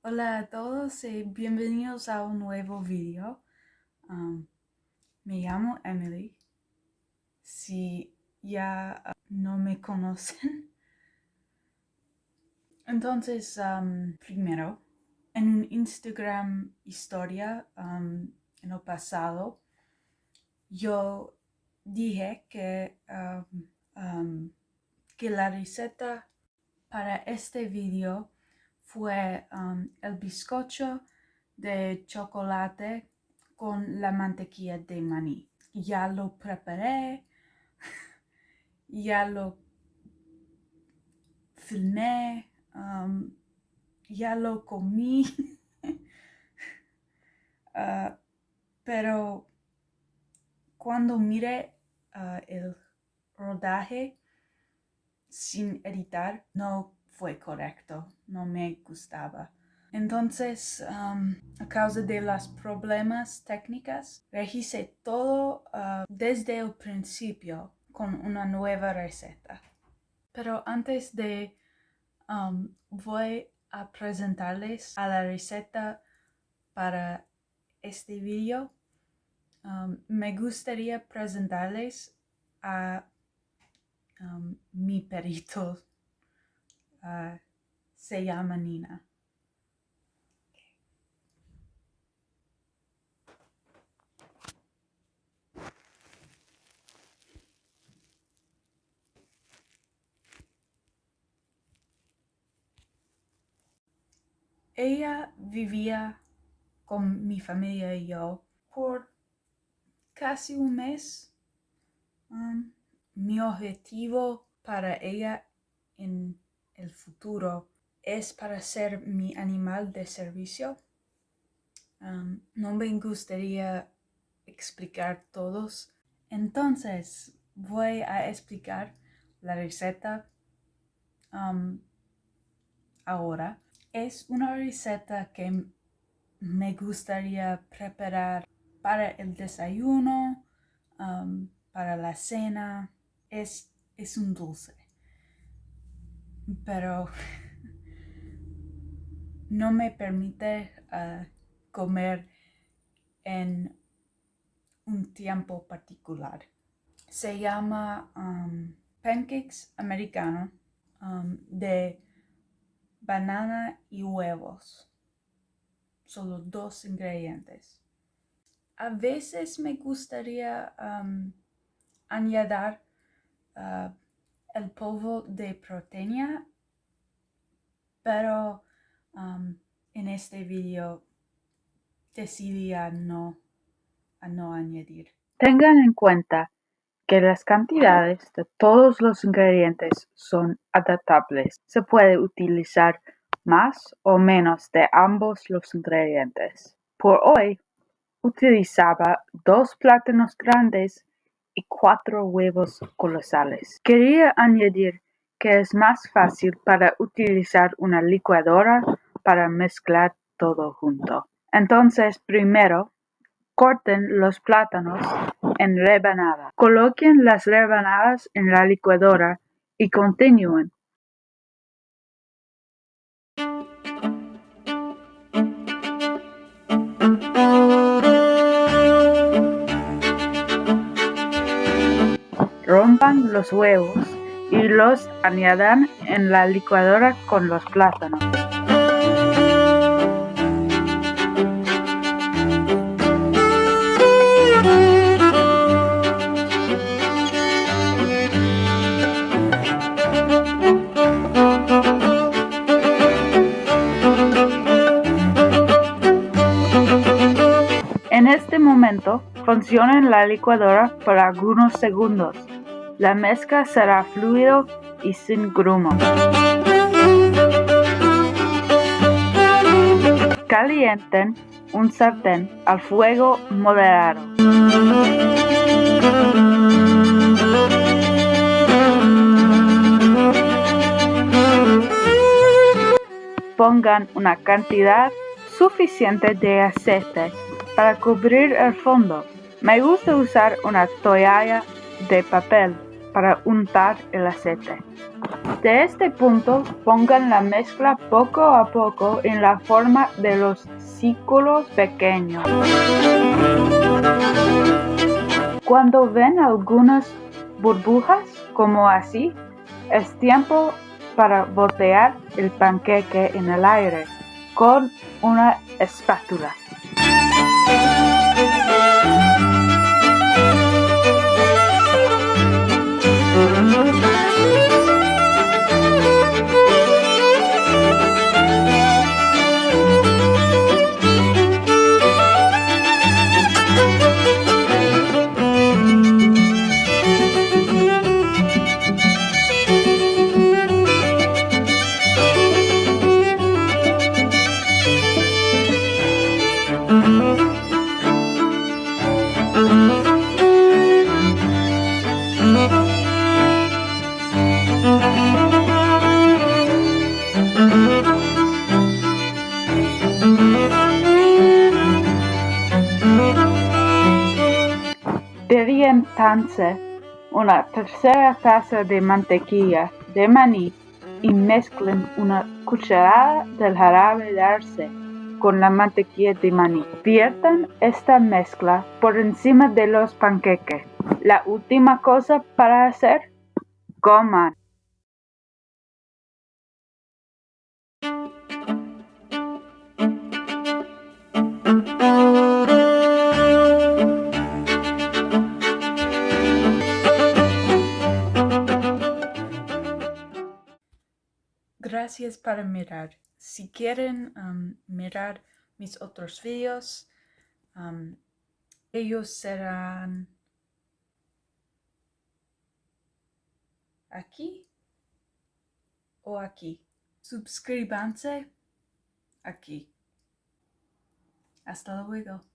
Hola a todos y bienvenidos a un nuevo video. Me llamo Emily. Si ya no me conocen. Entonces, primero, en un Instagram historia en el pasado, yo dije que la receta para este video fue el bizcocho de chocolate con la mantequilla de maní. Ya lo preparé, ya lo filmé, ya lo comí, pero cuando miré el rodaje sin editar, no fue correcto, no me gustaba. Entonces, a causa de los problemas técnicos, rehice todo desde el principio con una nueva receta. Pero antes de voy a presentarles a la receta para este video, me gustaría presentarles a mi perrito. Se llama Nina. Ella vivía con mi familia y yo por casi un mes. Mi objetivo para ella en el futuro es para ser mi animal de servicio. No me gustaría explicar todos. Entonces voy a explicar la receta ahora. Es una receta que me gustaría preparar para el desayuno, para la cena. Es un dulce, pero no me permite comer en un tiempo particular. Se llama pancakes americano de banana y huevos. Solo 2 ingredientes. A veces me gustaría añadir el polvo de proteína, pero en este video decidí a no añadir. Tengan en cuenta que las cantidades de todos los ingredientes son adaptables. Se puede utilizar más o menos de ambos los ingredientes. Por hoy, utilizaba 2 plátanos grandes y 4 huevos colosales. Quería añadir que es más fácil para utilizar una licuadora para mezclar todo junto. Entonces, primero, corten los plátanos en rebanadas. Coloquen las rebanadas en la licuadora y continúen. Rompan los huevos y los añadan en la licuadora con los plátanos. En este momento, funciona la licuadora por algunos segundos. La mezcla será fluido y sin grumo. Calienten un sartén al fuego moderado. Pongan una cantidad suficiente de aceite para cubrir el fondo. Me gusta usar una toalla de papel para untar el aceite. De este punto, pongan la mezcla poco a poco en la forma de los círculos pequeños. Cuando ven algunas burbujas como así, es tiempo para voltear el panqueque en el aire con una espátula. Derríentanse una tercera taza de mantequilla de maní y mezclen una cucharada del jarabe de arce con la mantequilla de maní. Viertan esta mezcla por encima de los panqueques. La última cosa para hacer, coman. Gracias por mirar. Si quieren mirar mis otros videos, ellos serán aquí o aquí. Suscríbanse aquí. Hasta luego.